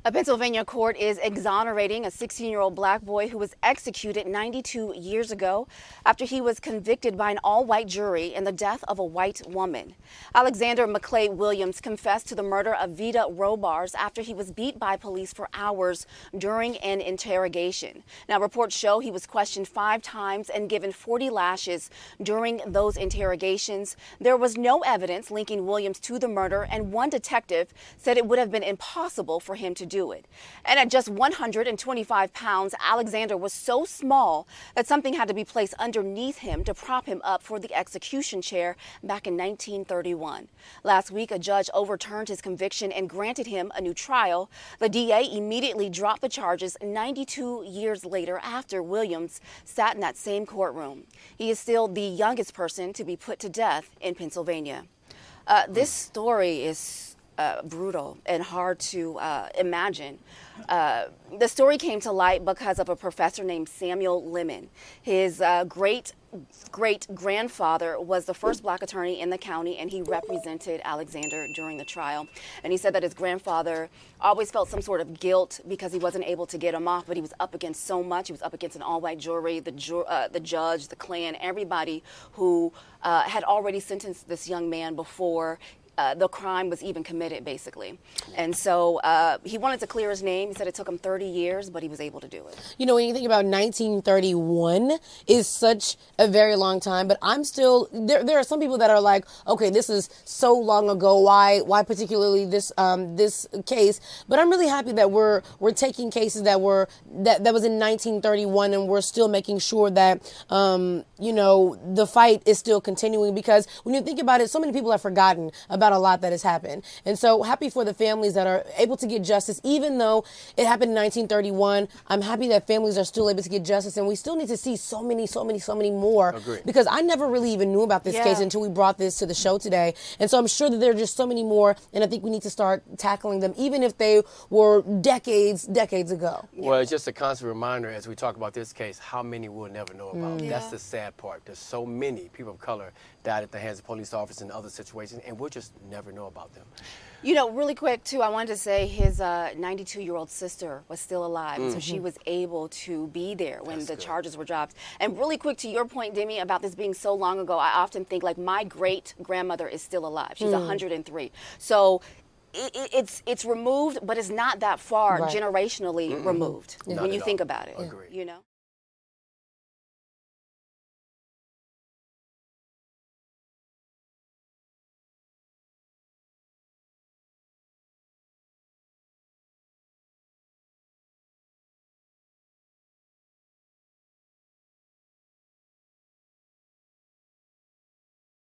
A Pennsylvania court is exonerating a 16-year-old black boy who was executed 92 years ago after he was convicted by an all-white jury in the death of a white woman. Alexander McClay Williams confessed to the murder of Vida Robards after he was beat by police for hours during an interrogation. Now, reports show he was questioned 5 times and given 40 lashes during those interrogations. There was no evidence linking Williams to the murder, and one detective said it would have been impossible for him to do it. And at just 125 pounds, Alexander was so small that something had to be placed underneath him to prop him up for the execution chair back in 1931. Last week, a judge overturned his conviction and granted him a new trial. The DA immediately dropped the charges 92 years later after Williams sat in that same courtroom. He is still the youngest person to be put to death in Pennsylvania. This story is brutal and hard to imagine. The story came to light because of a professor named Samuel Lemon. His great-grandfather was the first black attorney in the county, and he represented Alexander during the trial. And he said that his grandfather always felt some sort of guilt because he wasn't able to get him off, but he was up against so much. He was up against an all-white jury, the judge, the Klan, everybody who had already sentenced this young man before the crime was even committed, basically. And so he wanted to clear his name. He said it took him 30 years, but he was able to do it. You know, when you think about 1931 is such a very long time, but I'm still, there are some people that are like, okay, this is so long ago, why particularly this this case? But I'm really happy that we're taking cases that was in 1931, and we're still making sure that, you know, the fight is still continuing, because when you think about it, so many people have forgotten about a lot that has happened. And so happy for the families that are able to get justice. Even though it happened in 1931, I'm happy that families are still able to get justice, and we still need to see so many more. Agreed. Because I never really even knew about this case until we brought this to the show today. And so I'm sure that there are just so many more, and I think we need to start tackling them, even if they were decades ago. Well, it's just a constant reminder as we talk about this case, how many we'll never know about. That's the sad part. There's so many people of color died at the hands of police officers in other situations, and we'll just never know about them. You know, really quick, too, I wanted to say his 92-year-old sister was still alive, so she was able to be there when the charges were dropped. And really quick, to your point, Demi, about this being so long ago, I often think, like, my great-grandmother is still alive. She's 103. So it's removed, but it's not that far generationally removed when you think about it. Agreed. You know?